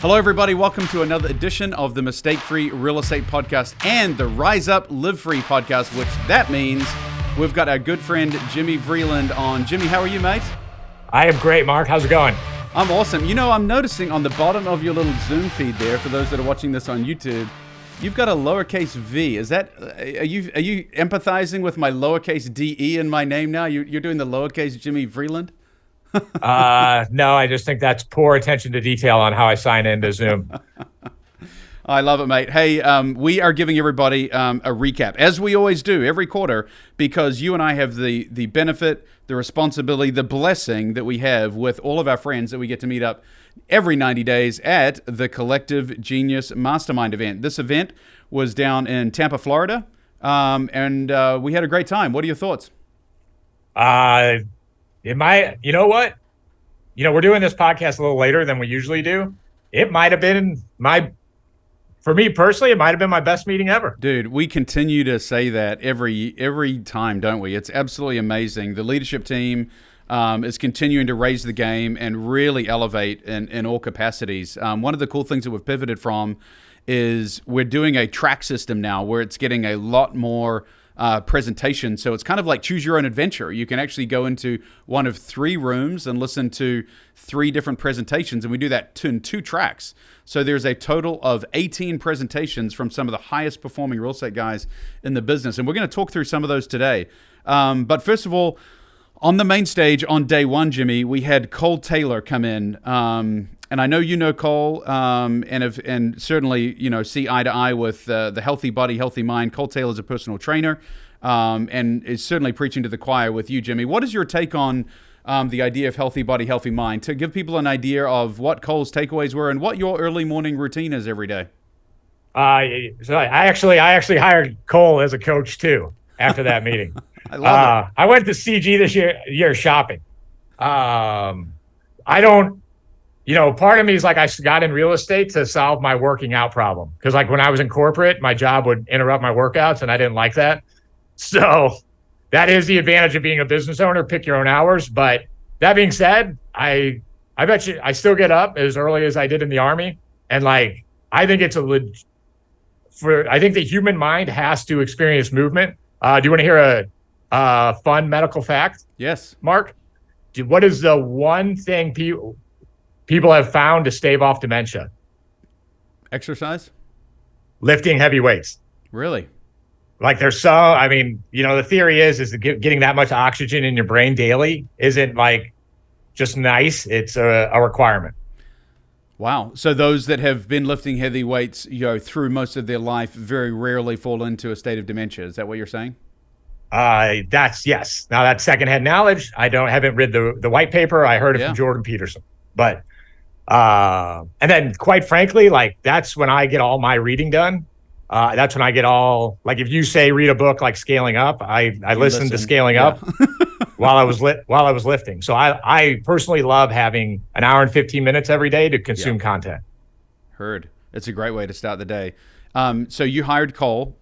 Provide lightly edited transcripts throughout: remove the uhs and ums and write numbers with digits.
Hello, everybody. Welcome to another edition of the Mistake-Free Real Estate Podcast and the Rise Up, Live Free podcast, which that means we've got our good friend, Jimmy Vreeland on. Jimmy, how are you, mate? I am great, Mark. How's it going? I'm awesome. You know, I'm noticing on the bottom of your little Zoom feed there, for those that are watching this on YouTube, you've got a lowercase v. Is that, are you empathizing with my lowercase de in my name now? You're doing the lowercase Jimmy Vreeland? No, I just think that's poor attention to detail on how I sign into Zoom. I love it, mate. Hey, we are giving everybody a recap, as we always do every quarter, because you and I have the benefit, the responsibility, the blessing that we have with all of our friends that we get to meet up every 90 days at the Collective Genius Mastermind event. This event was down in Tampa, Florida, and we had a great time. What are your thoughts? You know what? We're doing this podcast a little later than we usually do. It might have been for me personally, it might have been my best meeting ever. Dude, we continue to say that every time, don't we? It's absolutely amazing. The leadership team is continuing to raise the game and really elevate in all capacities. One of the cool things that we've pivoted from is we're doing a track system now where it's getting a lot more presentation. So it's kind of like choose your own adventure. You can actually go into one of 3 rooms and listen to 3 different presentations. And we do that in 2 tracks. So there's a total of 18 presentations from some of the highest performing real estate guys in the business. And we're going to talk through some of those today. But first of all, on the main stage on day 1, Jimmy, we had Cole Taylor come in. And I know you know Cole, and certainly see eye to eye with the healthy body, healthy mind. Cole Taylor is a personal trainer, and is certainly preaching to the choir with you, Jimmy. What is your take on the idea of healthy body, healthy mind? To give people an idea of what Cole's takeaways were and what your early morning routine is every day. So I actually hired Cole as a coach too after that meeting. I love it. I went to CG this year shopping. I don't. Part of me is like I got in real estate to solve my working out problem. Because like when I was in corporate, my job would interrupt my workouts and I didn't like that. So that is the advantage of being a business owner, pick your own hours. But that being said, I bet you I still get up as early as I did in the Army. And like, I think it's I think the human mind has to experience movement. Do you want to hear a fun medical fact? Yes. Mark? What is the one thing people have found to stave off dementia? Exercise? Lifting heavy weights. Really? Like the theory is that getting that much oxygen in your brain daily isn't like just nice. It's a requirement. Wow. So those that have been lifting heavy weights, through most of their life very rarely fall into a state of dementia. Is that what you're saying? Yes. Now that's secondhand knowledge. I haven't read the white paper. I heard it from Jordan Peterson. But and then quite frankly, like that's when I get all my reading done. That's when I get all, like if you say read a book like Scaling Up, I listened to Scaling Up while I was lifting. So I personally love having an hour and 15 minutes every day to consume content. Heard. It's a great way to start the day. So you hired Cole.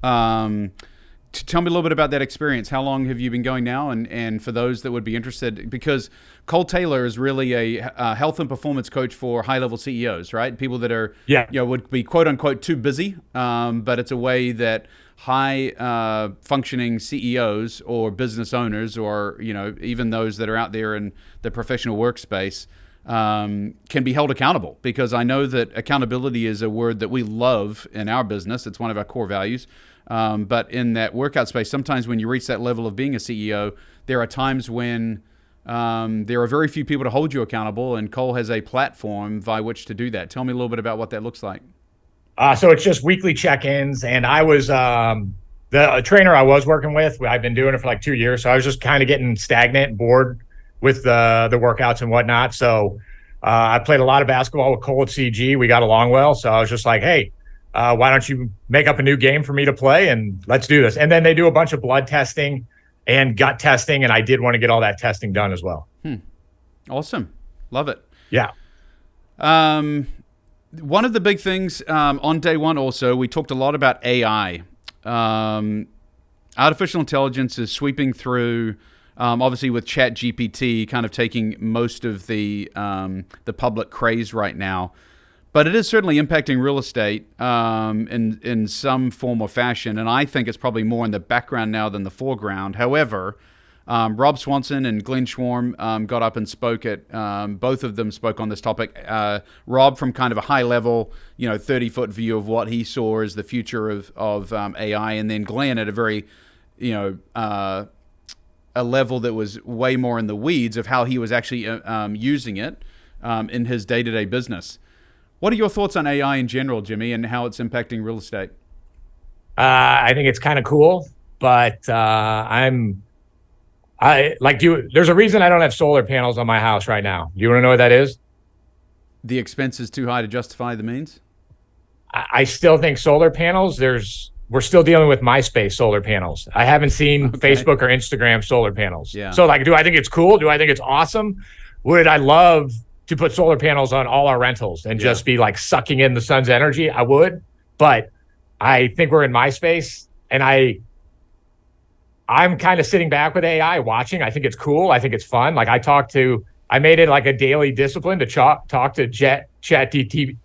Tell me a little bit about that experience. How long have you been going now? And for those that would be interested, because Cole Taylor is really a health and performance coach for high-level CEOs, right? People that are, would be quote unquote too busy, but it's a way that high functioning CEOs or business owners, or even those that are out there in the professional workspace, can be held accountable. Because I know that accountability is a word that we love in our business. It's one of our core values. But in that workout space, sometimes when you reach that level of being a CEO, there are times when there are very few people to hold you accountable, and Cole has a platform by which to do that. Tell me a little bit about what that looks like. So it's just weekly check-ins, and I was the trainer I was working with. I've been doing it for like 2 years, so I was just kind of getting stagnant and bored with the workouts and whatnot. So I played a lot of basketball with Cole at CG. We got along well, so I was just like, hey, why don't you make up a new game for me to play and let's do this. And then they do a bunch of blood testing and gut testing. And I did want to get all that testing done as well. Awesome. Love it. Yeah. One of the big things on day 1 also, we talked a lot about AI. Artificial intelligence is sweeping through, obviously with ChatGPT kind of taking most of the public craze right now. But it is certainly impacting real estate in some form or fashion, and I think it's probably more in the background now than the foreground. However, Rob Swanson and Glenn Schwarm got up and spoke at, both of them spoke on this topic. Rob from kind of a high level, 30-foot view of what he saw as the future of AI, and then Glenn at a very, a level that was way more in the weeds of how he was actually using it in his day-to-day business. What are your thoughts on AI in general, Jimmy, and how it's impacting real estate? I think it's kind of cool, but I like you. There's a reason I don't have solar panels on my house right now. Do you want to know what that is? The expense is too high to justify the means? I still think solar panels, we're still dealing with MySpace solar panels. I haven't seen Facebook or Instagram solar panels. Yeah. So do I think it's cool? Do I think it's awesome? Would I love to put solar panels on all our rentals and just be like sucking in the sun's energy? I would, but I think we're in MySpace, and I'm kind of sitting back with AI watching. I think it's cool. I think it's fun. Like I made it like a daily discipline to talk to ChatGPT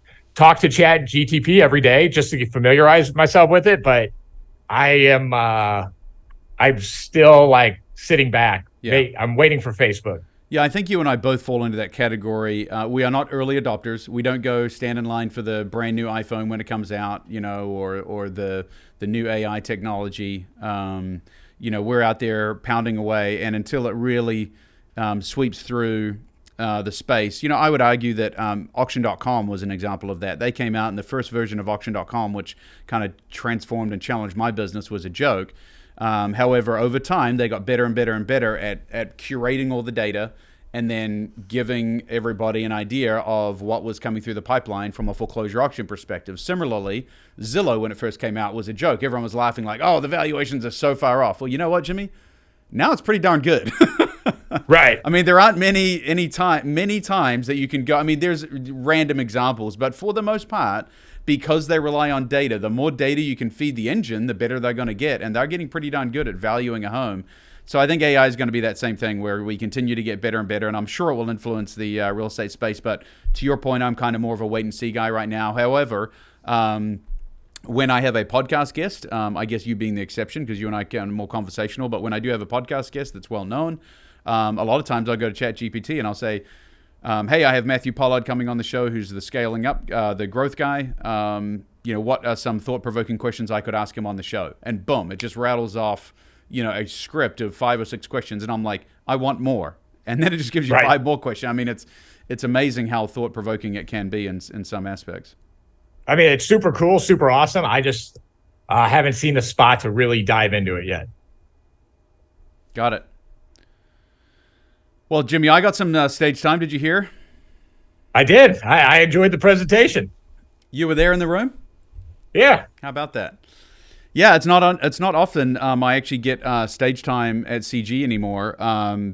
every day just to familiarize myself with it. But I'm still like sitting back. Yeah. I'm waiting for Facebook. Yeah, I think you and I both fall into that category. We are not early adopters. We don't go stand in line for the brand new iPhone when it comes out, or the new AI technology. We're out there pounding away, and until it really sweeps through the space, I would argue that auction.com was an example of that. They came out, and the first version of auction.com, which kind of transformed and challenged my business, was a joke. However, over time, they got better and better and better at curating all the data and then giving everybody an idea of what was coming through the pipeline from a foreclosure auction perspective. Similarly, Zillow, when it first came out, was a joke. Everyone was laughing like, oh, the valuations are so far off. Well, you know what, Jimmy? Now it's pretty darn good. Right. I mean, there aren't many times that you can go. I mean, there's random examples, but for the most part, because they rely on data, the more data you can feed the engine, the better they're going to get. And they're getting pretty darn good at valuing a home. So I think AI is going to be that same thing where we continue to get better and better. And I'm sure it will influence the real estate space. But to your point, I'm kind of more of a wait and see guy right now. However, when I have a podcast guest, I guess you being the exception because you and I are more conversational. But when I do have a podcast guest that's well known, a lot of times I'll go to ChatGPT and I'll say, hey, I have Matthew Pollard coming on the show, who's the scaling up, the growth guy. What are some thought-provoking questions I could ask him on the show? And boom, it just rattles off, a script of 5 or 6 questions. And I'm like, I want more. And then it just gives you 5 more questions. I mean, it's amazing how thought-provoking it can be in some aspects. I mean, it's super cool, super awesome. I just haven't seen the spot to really dive into it yet. Got it. Well, Jimmy, I got some stage time. Did you hear? I did. I enjoyed the presentation. You were there in the room? Yeah. How about that? Yeah, it's not often I actually get stage time at CG anymore.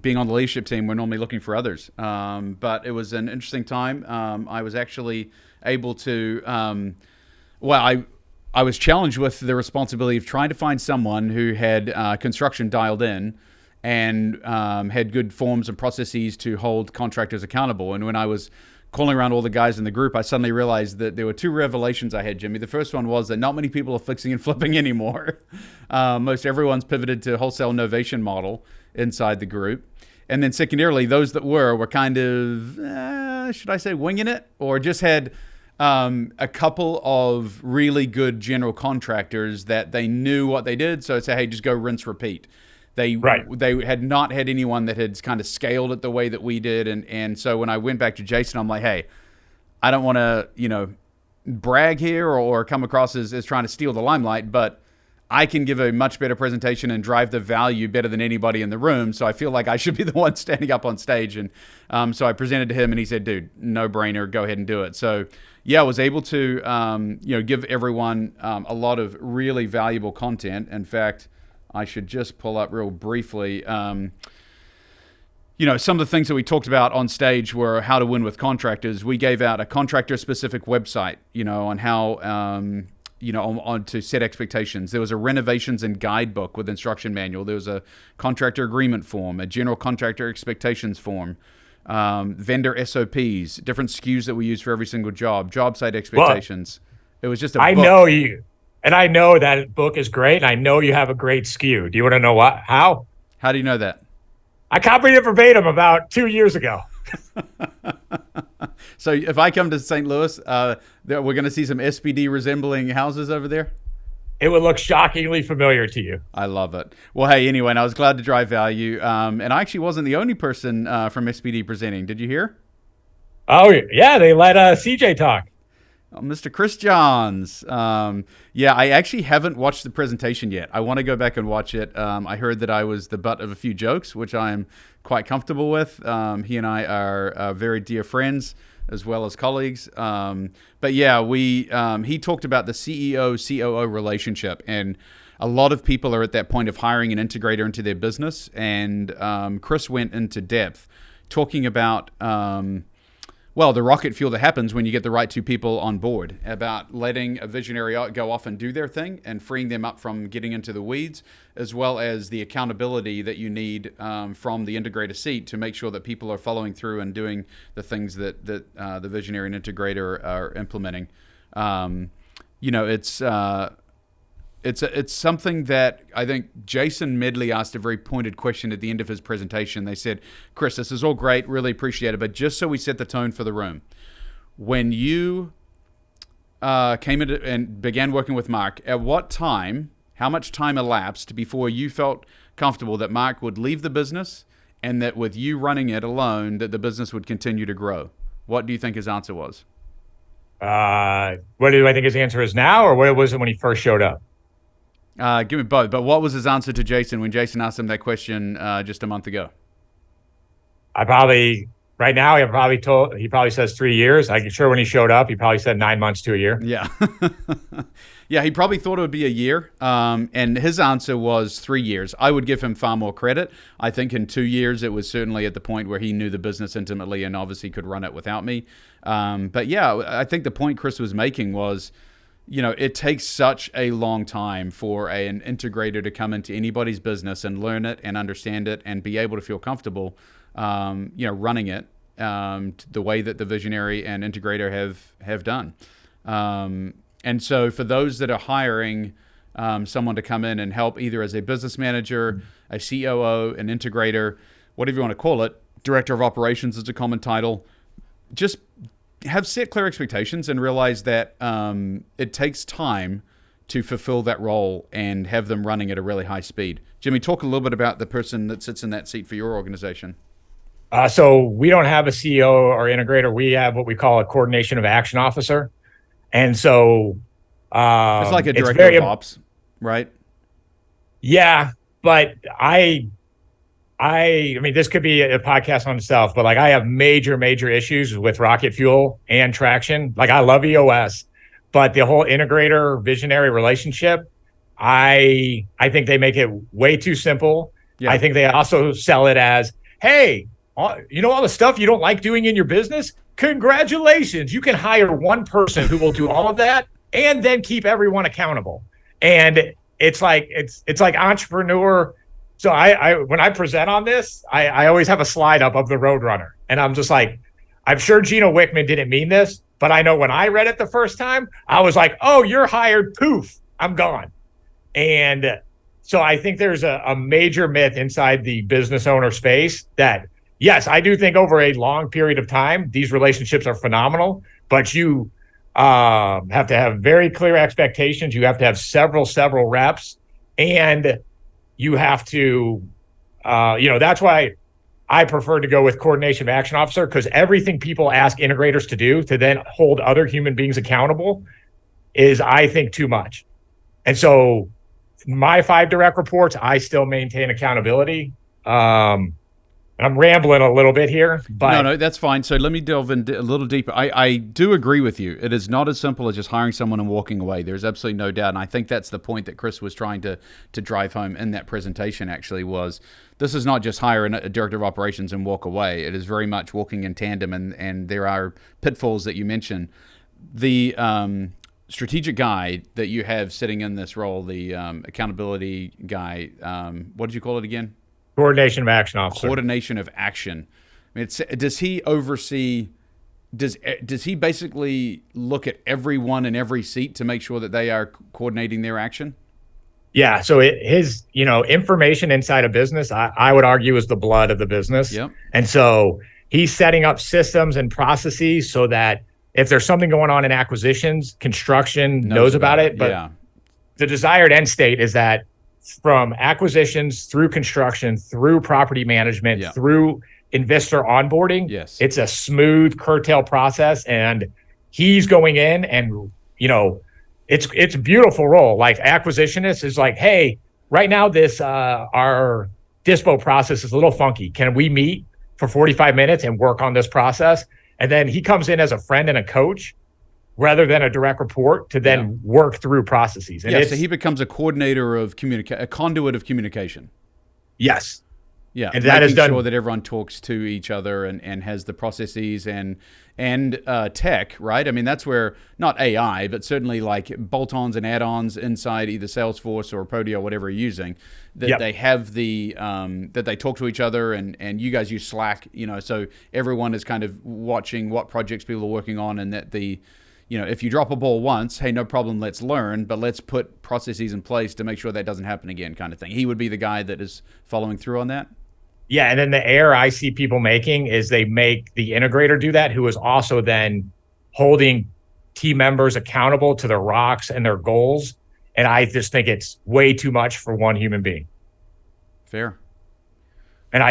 Being on the leadership team, we're normally looking for others. But it was an interesting time. I was actually able to, I was challenged with the responsibility of trying to find someone who had construction dialed in and had good forms and processes to hold contractors accountable. And when I was calling around all the guys in the group, I suddenly realized that there were 2 revelations I had, Jimmy. The first one was that not many people are fixing and flipping anymore. Most everyone's pivoted to wholesale novation model inside the group. And then secondarily, those that were kind of, should I say, winging it? Or just had a couple of really good general contractors that they knew what they did. So I'd say, hey, just go rinse, repeat. They had not had anyone that had kind of scaled it the way that we did. And so when I went back to Jason, I'm like, hey, I don't want to, brag here or come across as trying to steal the limelight, but I can give a much better presentation and drive the value better than anybody in the room. So I feel like I should be the one standing up on stage. And so I presented to him and he said, dude, no brainer, go ahead and do it. So yeah, I was able to, give everyone a lot of really valuable content. In fact, I should just pull up real briefly. Some of the things that we talked about on stage were how to win with contractors. We gave out a contractor-specific website, on how, on to set expectations. There was a renovations and guidebook with instruction manual. There was a contractor agreement form, a general contractor expectations form. vendor SOPs, different SKUs that we use for every single job site expectations. Well, it was just a book. Know you, and I know that book is great, and I know you have a great SKU. Do you want to know how? How do you know that? I copied it verbatim about 2 years ago. So if I come to St. Louis, we're going to see some SPD resembling houses over there? It would look shockingly familiar to you. I love it. Well, hey, anyway, and I was glad to drive value. And I actually wasn't the only person from SPD presenting. Did you hear? Oh, yeah. They let CJ talk. Oh, Mr. Chris Johns. Yeah, I actually haven't watched the presentation yet. I want to go back and watch it. I heard that I was the butt of a few jokes, which I'm quite comfortable with. He and I are very dear friends as well as colleagues. But yeah, he talked about the CEO-COO relationship, and a lot of people are at that point of hiring an integrator into their business. And Chris went into depth talking about the rocket fuel that happens when you get the right two people on board, about letting a visionary go off and do their thing and freeing them up from getting into the weeds, as well as the accountability that you need from the integrator seat to make sure that people are following through and doing the things that the visionary and integrator are implementing. It's something that I think Jason Medley asked a very pointed question at the end of his presentation. They said, Chris, this is all great, really appreciate it, but just so we set the tone for the room, when you came in and began working with Marck, at what time, how much time elapsed before you felt comfortable that Marck would leave the business and that with you running it alone, that the business would continue to grow? What do you think his answer was? What do I think his answer is now, or what was it when he first showed up? Give me both. But what was his answer to Jason when Jason asked him that question just a month ago? Right now, he probably says 3 years. I'm sure when he showed up, he probably said 9 months to a year. Yeah. Yeah, he probably thought it would be a year. And his answer was 3 years. I would give him far more credit. I think in 2 years, it was certainly at the point where he knew the business intimately and obviously could run it without me. But yeah, I think the point Chris was making was, it takes such a long time for an integrator to come into anybody's business and learn it and understand it and be able to feel comfortable, running it the way that the visionary and integrator have done. And so for those that are hiring someone to come in and help either as a business manager, a COO, an integrator, whatever you want to call it, director of operations is a common title, just have set clear expectations and realize that it takes time to fulfill that role and have them running at a really high speed. Jimmy, talk a little bit about the person that sits in that seat for your organization. So we don't have a CEO or integrator. We have what we call a coordination of action officer. And so it's like a director of ops, right? Yeah, but I mean, this could be a podcast on itself, but I have major issues with rocket fuel and traction. I love EOS, but the whole integrator visionary relationship, I think they make it way too simple. Yeah. I think they also sell it as, hey, all the stuff you don't like doing in your business? Congratulations. You can hire one person who will do all of that and then keep everyone accountable. And it's like entrepreneur. So I when I present on this, I always have a slide up of the Roadrunner. And I'm just like, I'm sure Gino Wickman didn't mean this, but I know when I read it the first time, I was like, oh, you're hired. Poof, I'm gone. And so I think there's a major myth inside the business owner space that, yes, I do think over a long period of time, these relationships are phenomenal, but you have to have very clear expectations. You have to have several reps, and you have to, that's why I prefer to go with coordination of action officer, because everything people ask integrators to do to then hold other human beings accountable is, I think, too much. And so my 5 direct reports, I still maintain accountability. I'm rambling a little bit here, but no, that's fine. So let me delve in a little deeper. I do agree with you. It is not as simple as just hiring someone and walking away. There's absolutely no doubt. And I think that's the point that Chris was trying to drive home in that presentation, actually, was this is not just hire a director of operations and walk away. It is very much walking in tandem, and there are pitfalls that you mentioned. The strategic guy that you have sitting in this role, the accountability guy, what did you call it again? Coordination of action officer. Coordination of action. I mean, does he oversee? Does he basically look at everyone in every seat to make sure that they are coordinating their action? Yeah. So his, information inside a business, I would argue, is the blood of the business. Yep. And so he's setting up systems and processes so that if there's something going on in acquisitions, construction knows about it. But the desired end state is that from acquisitions through construction, through property management, through investor onboarding, it's a smooth curtail process. And he's going in and, it's a beautiful role. Like acquisitionist is like, hey, right now this our dispo process is a little funky. Can we meet for 45 minutes and work on this process? And then he comes in as a friend and a coach rather than a direct report to then work through processes. And so he becomes a coordinator of a conduit of communication. Yes. Yeah, and that is done. Sure that everyone talks to each other and has the processes and tech, right? I mean, that's where, not AI, but certainly like bolt-ons and add-ons inside either Salesforce or Podio, whatever you're using, that they have that they talk to each other and you guys use Slack, so everyone is kind of watching what projects people are working on, and that if you drop a ball once, hey, no problem, let's learn, but let's put processes in place to make sure that doesn't happen again, kind of thing. He would be the guy that is following through on that. Yeah, and then the error I see people making is they make the integrator do that, who is also then holding team members accountable to their rocks and their goals. And I just think it's way too much for one human being. Fair. And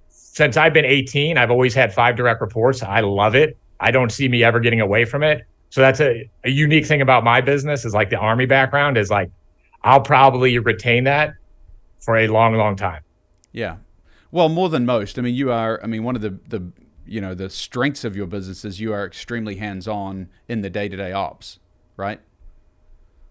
since I've been 18, I've always had 5 direct reports. I love it. I don't see me ever getting away from it. So that's a unique thing about my business, is like the Army background is like, I'll probably retain that for a long, long time. Yeah. Well, more than most. I mean, one of the strengths of your business is you are extremely hands-on in the day-to-day ops, right?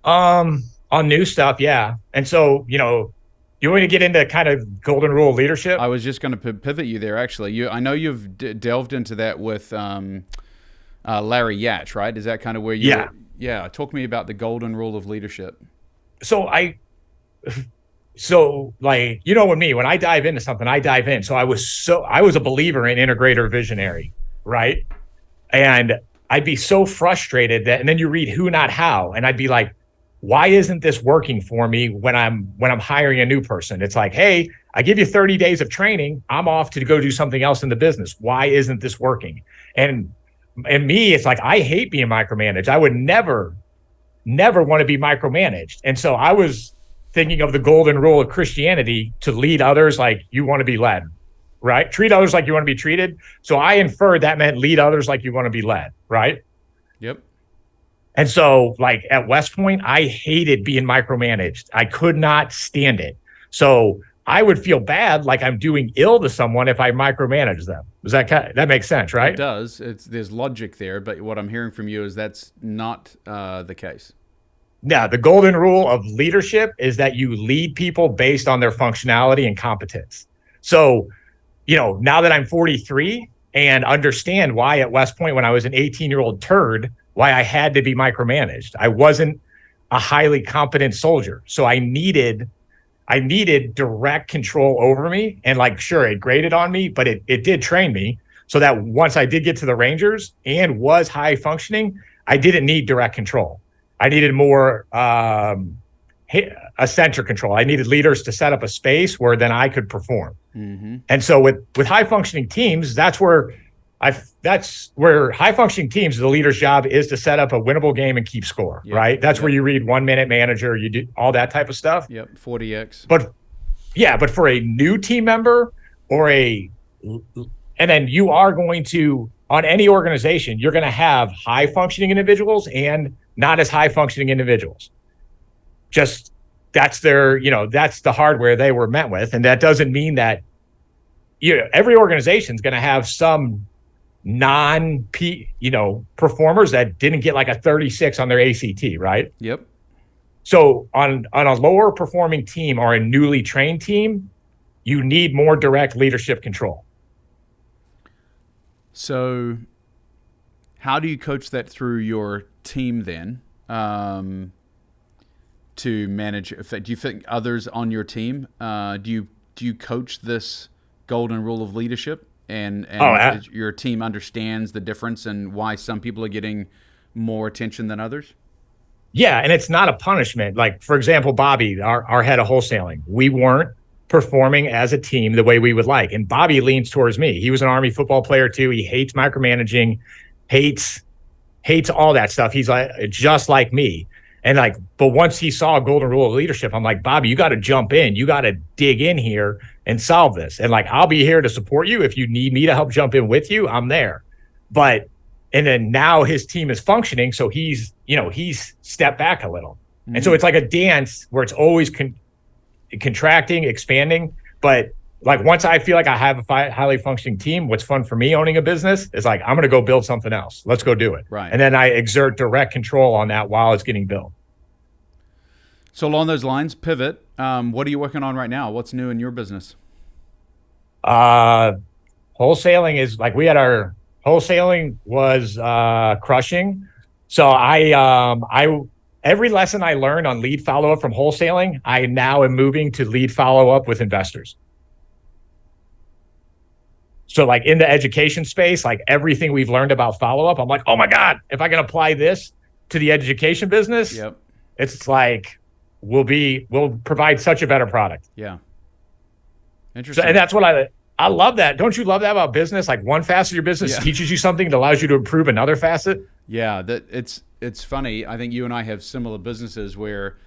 On new stuff, yeah. And so, you want to get into kind of golden rule of leadership? I was just going to pivot you there, actually. I know you've delved into that with Larry Yatch, right? Is that kind of where you... Yeah. Talk to me about the golden rule of leadership. So like, with me, when I dive into something, I dive in. So I was a believer in integrator visionary, right? And I'd be so frustrated and then you read who, not how. And I'd be like, why isn't this working for me when I'm hiring a new person? It's like, hey, I give you 30 days of training. I'm off to go do something else in the business. Why isn't this working? And me, it's like, I hate being micromanaged. I would never want to be micromanaged. And so I was thinking of the golden rule of Christianity to lead others like you want to be led, right? Treat others like you want to be treated. So I inferred that meant lead others like you want to be led, right? Yep. And so like at West Point, I hated being micromanaged. I could not stand it. So I would feel bad, like I'm doing ill to someone if I micromanage them. That makes sense, right? It does. There's logic there, but what I'm hearing from you is that's not the case. Yeah, the golden rule of leadership is that you lead people based on their functionality and competence. So, now that I'm 43 and understand why at West Point, when I was an 18-year-old turd, why I had to be micromanaged. I wasn't a highly competent soldier. So I needed direct control over me. And like, sure, it graded on me, but it did train me so that once I did get to the Rangers and was high functioning, I didn't need direct control. I needed more a center control. I needed leaders to set up a space where then I could perform. Mm-hmm. And so with high functioning teams, that's where high functioning teams, the leader's job is to set up a winnable game and keep score, right? That's where you read 1 minute manager, you do all that type of stuff. Yep, 40X. But for a new team member and then you are going to, on any organization, you're going to have high functioning individuals and not as high functioning individuals. Just that's that's the hardware they were met with. And that doesn't mean that every organization is going to have some performers that didn't get like a 36 on their ACT, right? Yep. So on a lower performing team or a newly trained team, you need more direct leadership control. So how do you coach that through your team then to manage? Do you think others on your team, do do you coach this golden rule of leadership, and your team understands the difference and why some people are getting more attention than others? Yeah, and it's not a punishment. Like, for example, Bobby, our head of wholesaling, we weren't performing as a team the way we would like. And Bobby leans towards me. He was an Army football player too. He hates micromanaging, hates all that stuff. He's like just like me. And like, but once he saw a golden rule of leadership, I'm like, Bobby, you got to jump in. You got to dig in here and solve this. And like, I'll be here to support you. If you need me to help jump in with you, I'm there. And then now his team is functioning. So he's stepped back a little. Mm-hmm. And so it's like a dance where it's always contracting, expanding. But like, once I feel like I have a highly functioning team, what's fun for me owning a business is like, I'm going to go build something else. Let's go do it. Right. And then I exert direct control on that while it's getting built. So along those lines, pivot. What are you working on right now? What's new in your business? Wholesaling is like, wholesaling was crushing. So I every lesson I learned on lead follow-up from wholesaling, I now am moving to lead follow-up with investors. So like in the education space, like everything we've learned about follow-up, I'm like, oh my God, if I can apply this to the education business, yep. It's like we'll provide such a better product. Yeah. Interesting. So, and that's what I love that. Don't you love that about business? Like one facet of your business teaches you something that allows you to improve another facet. Yeah, it's funny. I think you and I have similar businesses where,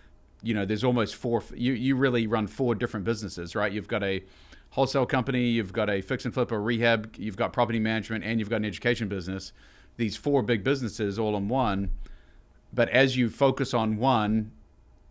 there's almost four. You really run four different businesses, right? You've got a wholesale company, you've got a fix and flip or rehab, you've got property management, and you've got an education business. These four big businesses all in one. But as you focus on one,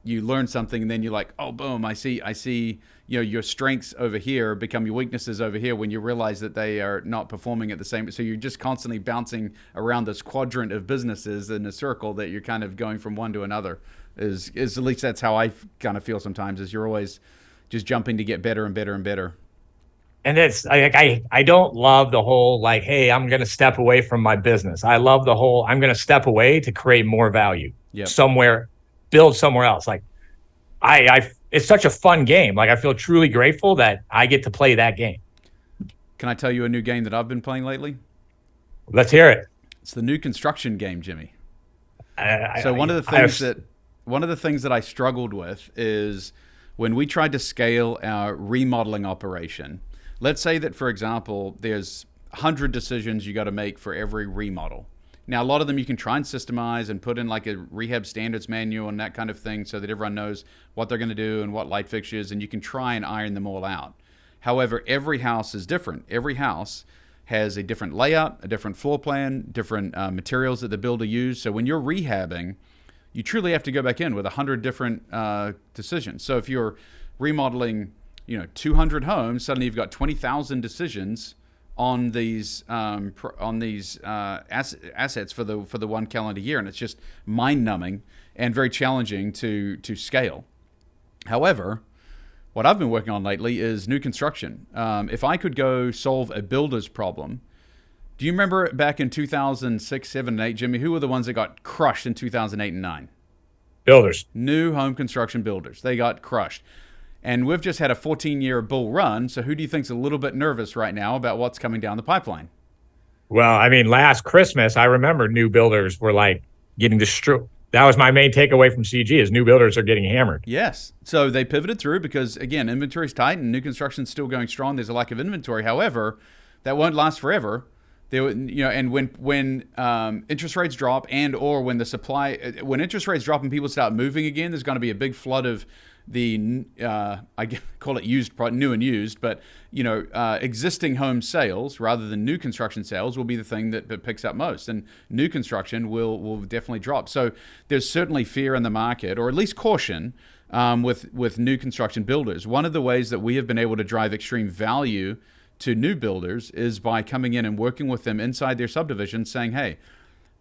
you learn something, and then you're like, oh, boom, I see, your strengths over here become your weaknesses over here when you realize that they are not performing at the same. So you're just constantly bouncing around this quadrant of businesses in a circle that you're kind of going from one to another. Is at least that's how I kind of feel sometimes, is you're always just jumping to get better and better and better. And it's like, I don't love the whole like, hey, I'm going to step away from my business. I love the whole, I'm going to step away to create more value somewhere, build somewhere else. Like it's such a fun game. Like I feel truly grateful that I get to play that game. Can I tell you a new game that I've been playing lately? Let's hear it. It's the new construction game, Jimmy. One of the things that I struggled with is when we tried to scale our remodeling operation. Let's say that, for example, there's 100 decisions you got to make for every remodel. Now, a lot of them you can try and systemize and put in like a rehab standards manual and that kind of thing so that everyone knows what they're going to do and what light fixtures, and you can try and iron them all out. However, every house is different. Every house has a different layout, a different floor plan, different materials that the builder used. So when you're rehabbing, you truly have to go back in with 100 different decisions. So if you're remodeling 200 homes, suddenly you've got 20,000 decisions on these assets for the one calendar year, and it's just mind-numbing and very challenging to scale. However, what I've been working on lately is new construction. If I could go solve a builder's problem, do you remember back in 2006, 7, and 8, Jimmy, who were the ones that got crushed in 2008 and 9? Builders. New home construction builders. They got crushed. And we've just had a 14-year bull run, so who do you think's a little bit nervous right now about what's coming down the pipeline? Well, I mean, last Christmas, I remember new builders were like getting destroyed. That was my main takeaway from CG is new builders are getting hammered. Yes. So they pivoted through because, again, inventory's tight and new construction's still going strong. There's a lack of inventory. However, that won't last forever. And when interest rates drop or when when interest rates drop and people start moving again, there's going to be a big flood of the I call it new and used, but existing home sales rather than new construction sales will be the thing that picks up most, and new construction will definitely drop. So there's certainly fear in the market, or at least caution with new construction builders. One of the ways that we have been able to drive extreme value to new builders is by coming in and working with them inside their subdivision, saying, hey,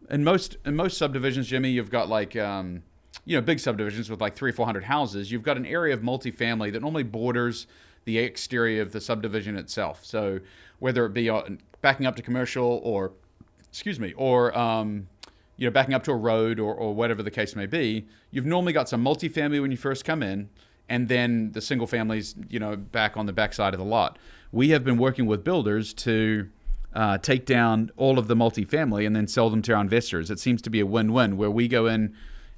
in most subdivisions, Jimmy, you've got like big subdivisions with like 300 or 400 houses. You've got an area of multifamily that normally borders the exterior of the subdivision itself. So whether it be backing up to commercial or backing up to a road or whatever the case may be, you've normally got some multifamily when you first come in, and then the single families, back on the backside of the lot. We have been working with builders to take down all of the multifamily and then sell them to our investors. It seems to be a win-win where we go in,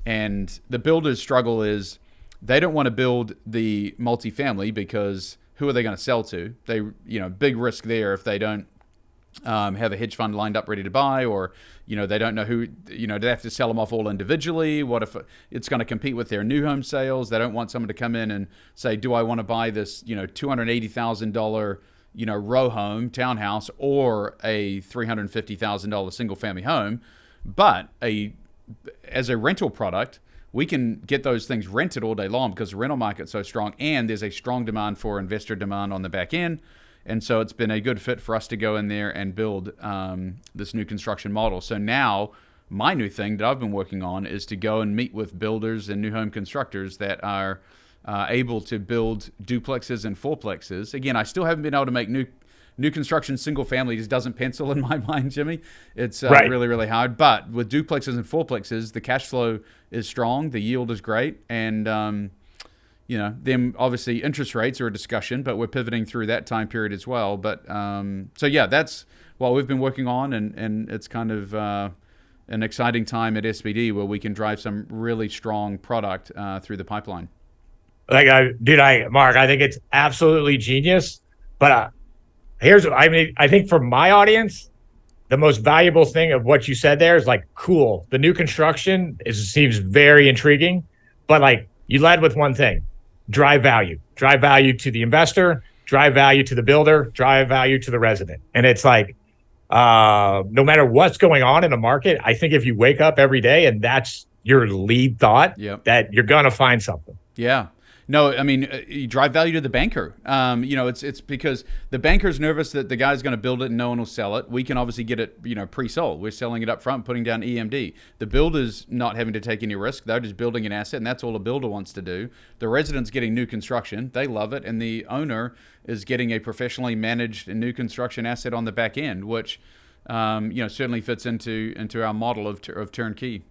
and the builders' struggle is they don't want to build the multifamily because who are they going to sell to? They, big risk there if they don't have a hedge fund lined up ready to buy, or they don't know who, they have to sell them off all individually. What if it's going to compete with their new home sales? They don't want someone to come in and say, do I want to buy this $280,000 row home townhouse or a $350,000 single family home? But as a rental product, we can get those things rented all day long because the rental market's so strong, and there's a strong demand for investor demand on the back end. And so it's been a good fit for us to go in there and build this new construction model. So now my new thing that I've been working on is to go and meet with builders and new home constructors that are able to build duplexes and fourplexes. Again, I still haven't been able to make new construction single family. Just doesn't pencil in my mind, Jimmy. It's right. Really, really hard. But with duplexes and fourplexes, the cash flow is strong, the yield is great, and them obviously interest rates are a discussion, but we're pivoting through that time period as well. But so yeah, that's what we've been working on, and it's kind of an exciting time at SBD where we can drive some really strong product through the pipeline. Mark, I think it's absolutely genius. But I think for my audience, the most valuable thing of what you said there is cool. The new construction seems very intriguing, but you led with one thing: drive value to the investor, drive value to the builder, drive value to the resident. And it's no matter what's going on in the market, I think if you wake up every day and that's your lead thought, that you're going to find something. Yeah. No, I mean, you drive value to the banker. It's because the banker's nervous that the guy's going to build it and no one will sell it. We can obviously get it, pre-sold. We're selling it up front, putting down EMD. The builder's not having to take any risk. They're just building an asset, and that's all a builder wants to do. The resident's getting new construction. They love it. And the owner is getting a professionally managed new construction asset on the back end, which, certainly fits into our model of turnkey.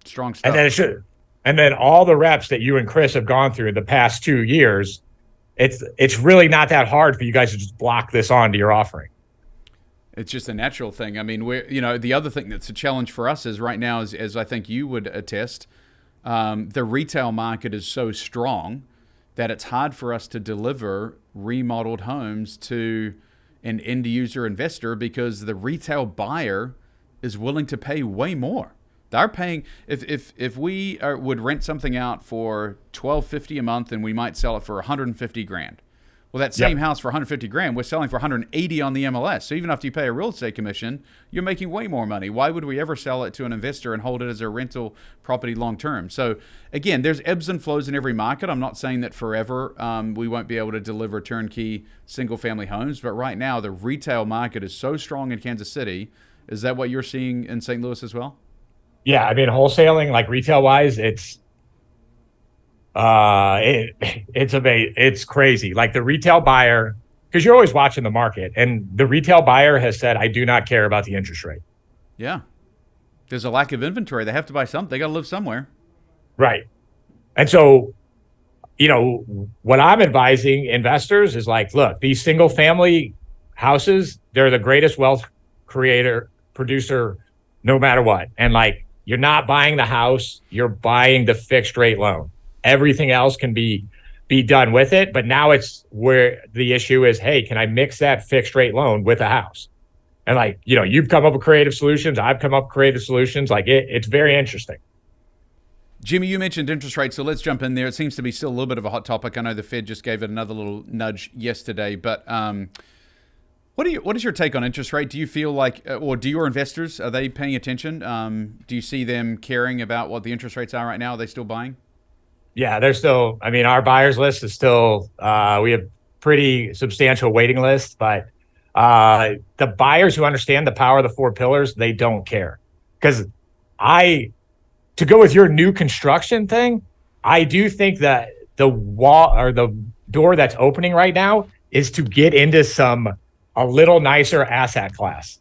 Strong stuff. And then it should. And then all the reps that you and Chris have gone through in the past 2 years, it's really not that hard for you guys to just block this onto your offering. It's just a natural thing. I mean, the other thing that's a challenge for us is right now, as I think you would attest, the retail market is so strong that it's hard for us to deliver remodeled homes to an end user investor because the retail buyer is willing to pay way more. They're paying, if we would rent something out for $1,250 a month and we might sell it for $150,000. Well, that same house for $150,000, we're selling for $180 on the MLS. So even after you pay a real estate commission, you're making way more money. Why would we ever sell it to an investor and hold it as a rental property long term? So again, there's ebbs and flows in every market. I'm not saying that forever we won't be able to deliver turnkey single family homes, but right now the retail market is so strong in Kansas City. Is that what you're seeing in St. Louis as well? Yeah, I mean, wholesaling, retail wise, it's crazy. The retail buyer, because you're always watching the market, and the retail buyer has said, I do not care about the interest rate. Yeah. There's a lack of inventory. They have to buy something. They got to live somewhere. Right. And so, what I'm advising investors is look, these single family houses, they're the greatest wealth producer, no matter what. And you're not buying the house, you're buying the fixed rate loan. Everything else can be done with it. But now it's where the issue is, hey, can I mix that fixed rate loan with a house? And you've come up with creative solutions. I've come up with creative solutions. It's very interesting. Jimmy, you mentioned interest rates, so let's jump in there. It seems to be still a little bit of a hot topic. I know the Fed just gave it another little nudge yesterday, but what is your take on interest rate? Do you feel or do your investors, are they paying attention? Do you see them caring about what the interest rates are right now? Are they still buying? Yeah, they're still, our buyers list is still, we have pretty substantial waiting list, but the buyers who understand the power of the four pillars, they don't care. Because to go with your new construction thing, I do think that the wall or the door that's opening right now is to get into a little nicer asset class.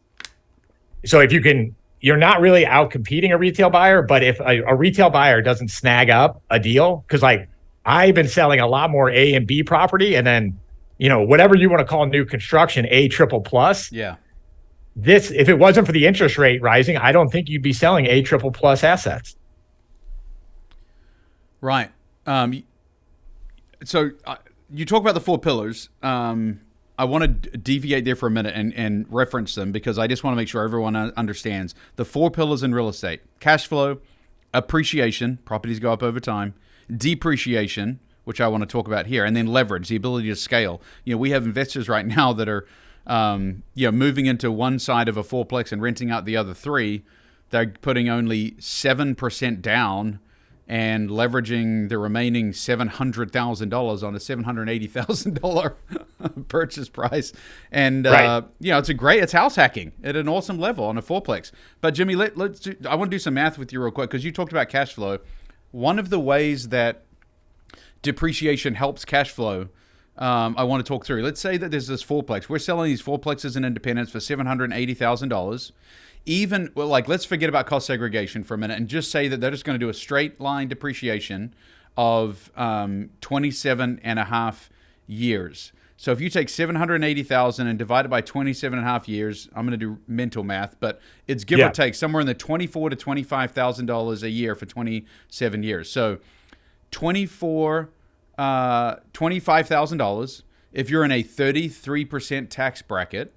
So if you can, you're not really out competing a retail buyer, but if a retail buyer doesn't snag up a deal, because like I've been selling a lot more A and B property, and then, whatever you want to call new construction, A triple plus. Yeah. This, if it wasn't for the interest rate rising, I don't think you'd be selling A triple plus assets. Right. So you talk about the 4 pillars. I want to deviate there for a minute and reference them, because I just want to make sure everyone understands the 4 pillars in real estate: cash flow, appreciation, properties go up over time, depreciation, which I want to talk about here, and then leverage, the ability to scale. We have investors right now that are, moving into one side of a 4-plex and renting out the other 3. They're putting only 7% down and leveraging the remaining $700,000 on a $780,000 purchase price. And, right. It's house hacking at an awesome level on a 4-plex. But Jimmy, I want to do some math with you real quick, because you talked about cash flow. One of the ways that depreciation helps cash flow, I want to talk through. Let's say that there's this 4-plex. We're selling these 4-plexes in Independence for $780,000. Let's forget about cost segregation for a minute and just say that they're just going to do a straight line depreciation of 27 and a half years. So if you take 780,000 and divide it by 27 and a half years, I'm going to do mental math, but it's give or take somewhere in the $24,000 to $25,000 a year for 27 years. So $25,000, if you're in a 33% tax bracket,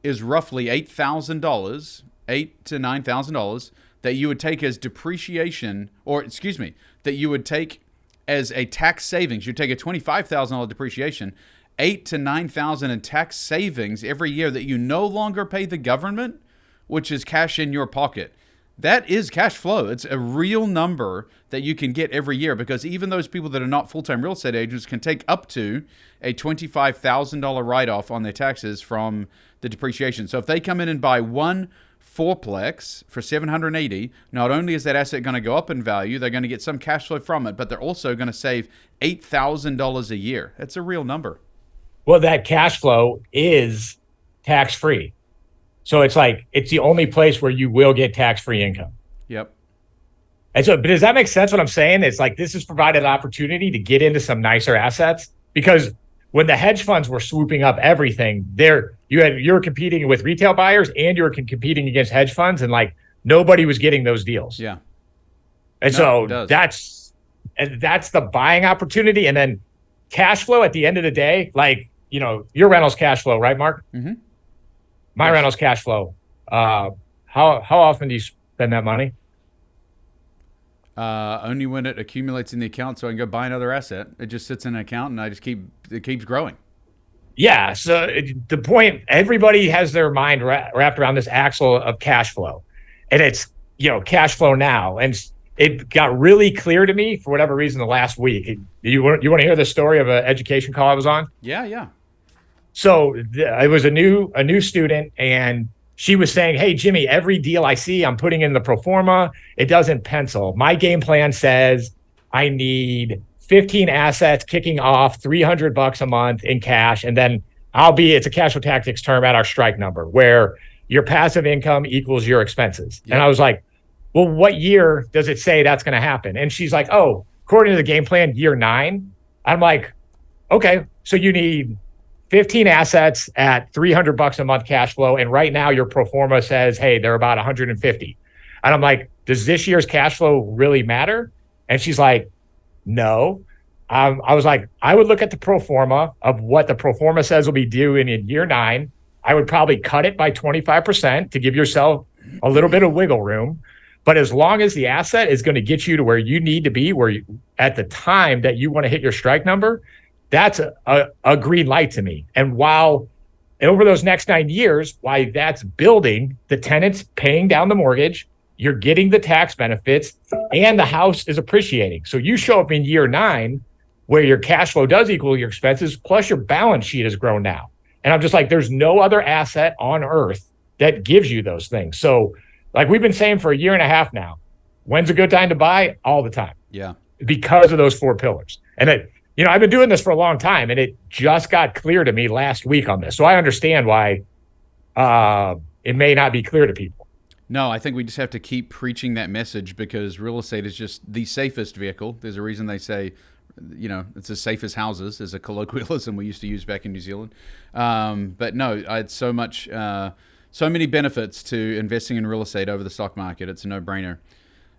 is roughly $8,000, $8,000 to $9,000 that you would take as depreciation, that you would take as a tax savings. You take a $25,000 depreciation, $8,000 to $9,000 in tax savings every year that you no longer pay the government, which is cash in your pocket. That is cash flow. It's a real number that you can get every year, because even those people that are not full-time real estate agents can take up to a $25,000 write-off on their taxes from the depreciation. So if they come in and buy one 4-plex for $780, not only is that asset going to go up in value, they're going to get some cash flow from it, but they're also going to save $8,000 a year. That's a real number. Well, that cash flow is tax-free. So it's the only place where you will get tax-free income. Yep. And so, but does that make sense what I'm saying? It's like this has provided an opportunity to get into some nicer assets, because when the hedge funds were swooping up everything, you were competing with retail buyers and you were competing against hedge funds, and like nobody was getting those deals. Yeah. And that's the buying opportunity. And then cash flow at the end of the day, your rental's cash flow, right, Mark? Mm-hmm. My rental's cash flow. How often do you spend that money? Only when it accumulates in the account, so I can go buy another asset. It just sits in an account, and it keeps growing. Yeah. So the point, everybody has their mind wrapped around this axle of cash flow, and it's cash flow now. And it got really clear to me for whatever reason the last week. You want to hear the story of an education call I was on? Yeah. So it was a new student, and she was saying, "Hey, Jimmy, every deal I see, I'm putting in the pro forma. It doesn't pencil. My game plan says I need 15 assets kicking off $300 a month in cash. And then it's a cash flow tactics term at our strike number where your passive income equals your expenses." Yep. And I was like, well, what year does it say that's going to happen? And she's like, oh, according to the game plan, year 9. I'm like, okay, so you need 15 assets at $300 a month cash flow. And right now your pro forma says, hey, they're about 150. And I'm like, does this year's cash flow really matter? And she's like, no. I was like, I would look at the pro forma of what the pro forma says will be due in year 9. I would probably cut it by 25% to give yourself a little bit of wiggle room. But as long as the asset is going to get you to where you need to be, at the time that you want to hit your strike number, that's a green light to me. And over those next 9 years, why that's building, the tenant's paying down the mortgage, you're getting the tax benefits, and the house is appreciating. So you show up in year 9 where your cash flow does equal your expenses, plus your balance sheet has grown now. And I'm just like, there's no other asset on earth that gives you those things. So like we've been saying for a year and a half now, when's a good time to buy? All the time. Yeah. Because of those 4 pillars. And I've been doing this for a long time, and it just got clear to me last week on this. So I understand why it may not be clear to people. No, I think we just have to keep preaching that message because real estate is just the safest vehicle. There's a reason they say, it's as safe as houses, is a colloquialism we used to use back in New Zealand. But no, it's so many benefits to investing in real estate over the stock market. It's a no-brainer.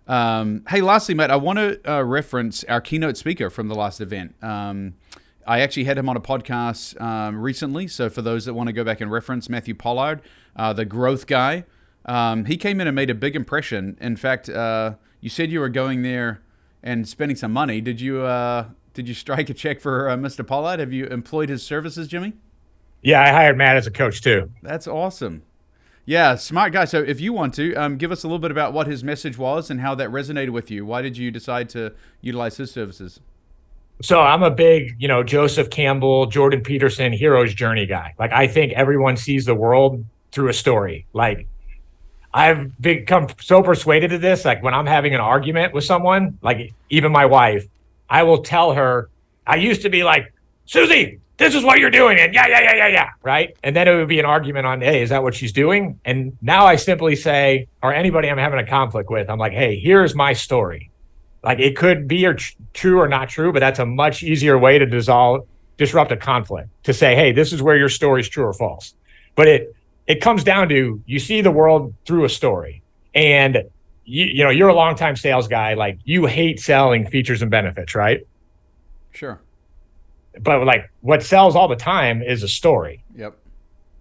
Hey, lastly, Matt, I want to reference our keynote speaker from the last event. I actually had him on a podcast recently. So for those that want to go back and reference Matthew Pollard, the growth guy, he came in and made a big impression. In fact, you said you were going there and spending some money. Did you strike a check for Mr. Pollard? Have you employed his services, Jimmy? Yeah, I hired Matt as a coach too. That's awesome. Yeah, smart guy. So if you want to, give us a little bit about what his message was and how that resonated with you. Why did you decide to utilize his services? So I'm a big, Joseph Campbell, Jordan Peterson, hero's journey guy. Like, I think everyone sees the world through a story. Like, I've become so persuaded of this. Like, when I'm having an argument with someone, like even my wife, I will tell her, I used to be like, Susie, this is what you're doing. And yeah. Right. And then it would be an argument on, hey, is that what she's doing? And now I simply say, or anybody I'm having a conflict with, I'm like, hey, here's my story. Like, it could be true or not true, but that's a much easier way to disrupt a conflict, to say, hey, this is where your story is true or false. But it comes down to, you see the world through a story. And you're a longtime sales guy. Like, you hate selling features and benefits, right? Sure. But like, what sells all the time is a story. Yep.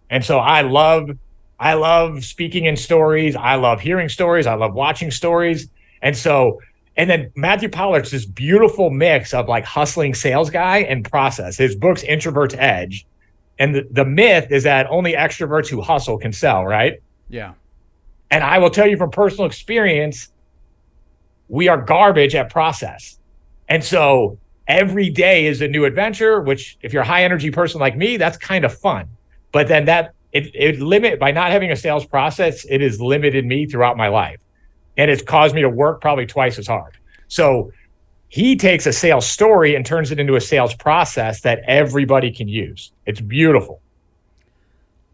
And so I love speaking in stories. I love hearing stories. I love watching stories. And then Matthew Pollard's this beautiful mix of like hustling sales guy and process. His book's Introvert's Edge. And the myth is that only extroverts who hustle can sell, right? Yeah. And I will tell you from personal experience, we are garbage at process. And so every day is a new adventure, which if you're a high energy person like me, that's kind of fun. But then by not having a sales process, it has limited me throughout my life. And it's caused me to work probably twice as hard. So he takes a sales story and turns it into a sales process that everybody can use. It's beautiful.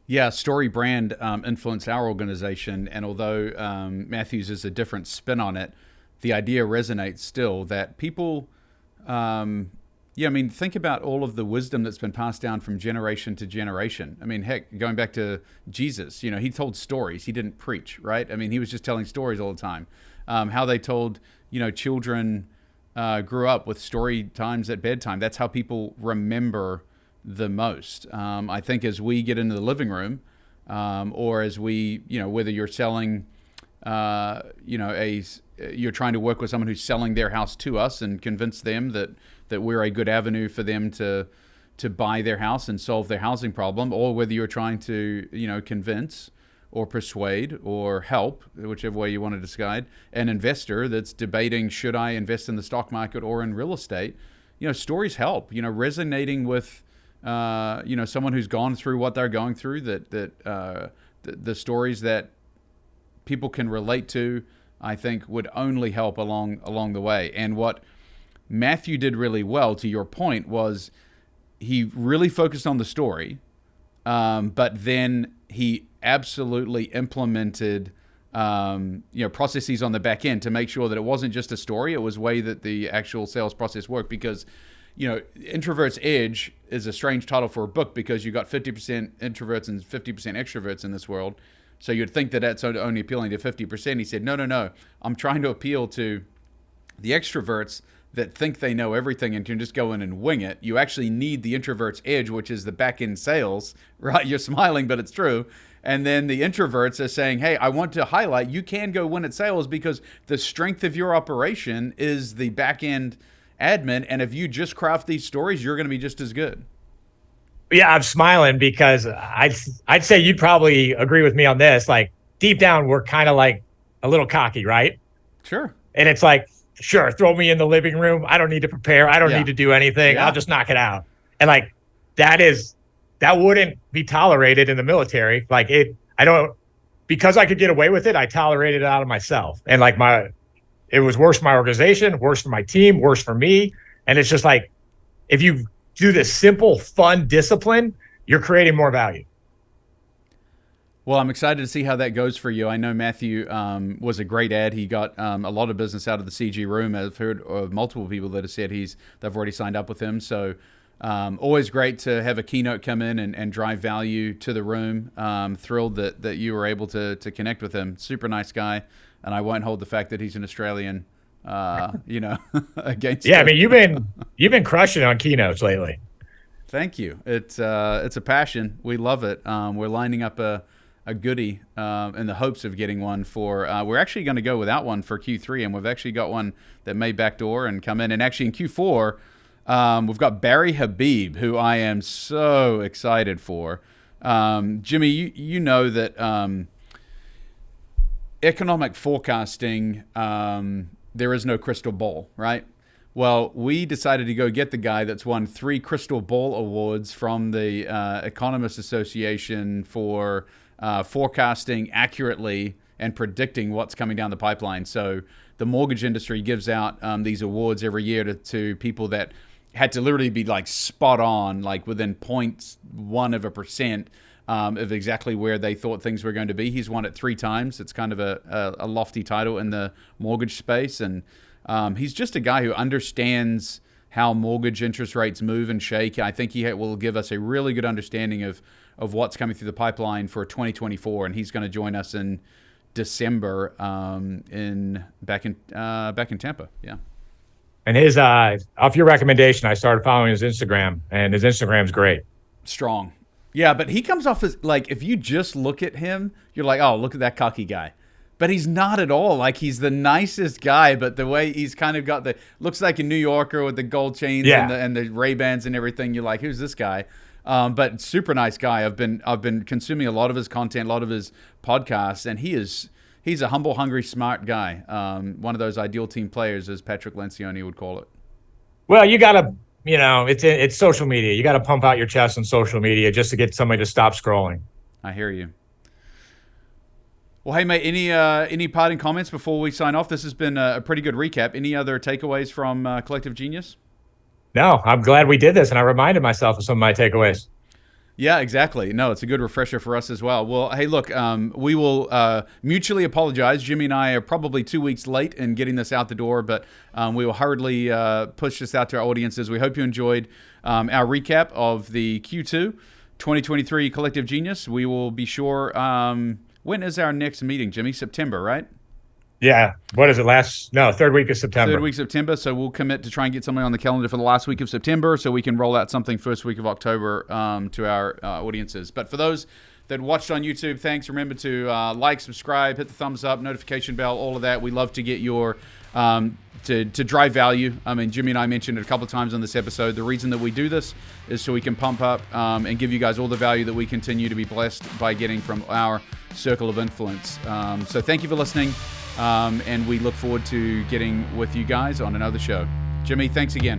Yeah, Story Brand influenced our organization. And although Matthews is a different spin on it, the idea resonates still that people, think about all of the wisdom that's been passed down from generation to generation. I mean, heck, going back to Jesus, he told stories. He didn't preach, right? I mean, he was just telling stories all the time. How they told, children grew up with story times at bedtime. That's how people remember the most. I think as we get into the living room, or as we, whether you're selling, you're trying to work with someone who's selling their house to us and convince them that we're a good avenue for them to buy their house and solve their housing problem, or whether you're trying to, convince or persuade or help, whichever way you want to decide, an investor that's debating, should I invest in the stock market or in real estate? Stories help, resonating with, someone who's gone through what they're going through, the stories that people can relate to, I think would only help along the way. And what Matthew did really well, to your point, was he really focused on the story, but then he absolutely implemented processes on the back end to make sure that it wasn't just a story, it was way that the actual sales process worked. Because Introvert's Edge is a strange title for a book, because you got 50% introverts and 50% extroverts in this world. So you'd think that that's only appealing to 50%. He said, no. I'm trying to appeal to the extroverts that think they know everything and can just go in and wing it. You actually need the introvert's edge, which is the back end sales, right? You're smiling, but it's true. And then the introverts are saying, hey, I want to highlight, you can go win at sales because the strength of your operation is the back end admin. And if you just craft these stories, you're going to be just as good. Yeah, I'm smiling because I'd say you'd probably agree with me on this. Like, deep down, we're kind of like a little cocky, right? Sure. And it's like, sure, throw me in the living room. I don't need to prepare. I don't need to do anything. I'll just knock it out. And like, that wouldn't be tolerated in the military. Like, because I could get away with it, I tolerated it out of myself. And like, it was worse for my organization, worse for my team, worse for me. And it's just like, if you do this simple, fun discipline, you're creating more value. Well, I'm excited to see how that goes for you. I know Matthew was a great ad. He got a lot of business out of the CG room. I've heard of multiple people that have said they've already signed up with him. So always great to have a keynote come in and drive value to the room. Thrilled that you were able to connect with him. Super nice guy. And I won't hold the fact that he's an Australian, against. Yeah, I mean, you've been crushing on keynotes lately. Thank you. It's a passion. We love it. We're lining up a goodie in the hopes of getting one for. We're actually going to go without one for Q3, and we've actually got one that may backdoor and come in. And actually in Q4, we've got Barry Habib, who I am so excited for. Jimmy, you know that economic forecasting, there is no crystal ball, right? Well, we decided to go get the guy that's won 3 Crystal Ball Awards from the Economists Association for forecasting accurately and predicting what's coming down the pipeline. So the mortgage industry gives out these awards every year to people that had to literally be like spot on, like within 0.1% of exactly where they thought things were going to be. He's won it 3 times. It's kind of a lofty title in the mortgage space. And he's just a guy who understands how mortgage interest rates move and shake. I think he will give us a really good understanding of what's coming through the pipeline for 2024. And he's going to join us in December back in Tampa. Yeah. And his off your recommendation, I started following his Instagram, and his Instagram's great. Strong. Yeah, but he comes off as, like, if you just look at him, you're like, oh, look at that cocky guy. But he's not at all. Like, he's the nicest guy, but the way he's kind of got looks like a New Yorker with the gold chains and the Ray-Bans and everything. You're like, who's this guy? But super nice guy. I've been consuming a lot of his content, a lot of his podcasts, and he's a humble, hungry, smart guy. One of those ideal team players, as Patrick Lencioni would call it. Well, you got to, it's social media. You got to pump out your chest on social media just to get somebody to stop scrolling. I hear you. Well, hey, mate, any parting comments before we sign off? This has been a pretty good recap. Any other takeaways from Collective Genius? No, I'm glad we did this, and I reminded myself of some of my takeaways. Yeah, exactly. No, it's a good refresher for us as well. Well, hey, look, we will mutually apologize. Jimmy and I are probably 2 weeks late in getting this out the door, but we will hurriedly push this out to our audiences. We hope you enjoyed our recap of the Q2 2023 Collective Genius. We will be sure. When is our next meeting, Jimmy? September, right? Yeah. What is it? Third week of September. Third week of September. So we'll commit to try and get something on the calendar for the last week of September so we can roll out something first week of October to our audiences. But for those that watched on YouTube, thanks. Remember to like, subscribe, hit the thumbs up, notification bell, all of that. We love to get your to drive value. I mean, Jimmy and I mentioned it a couple of times on this episode. The reason that we do this is so we can pump up and give you guys all the value that we continue to be blessed by getting from our circle of influence. So thank you for listening. And we look forward to getting with you guys on another show. Jimmy, thanks again.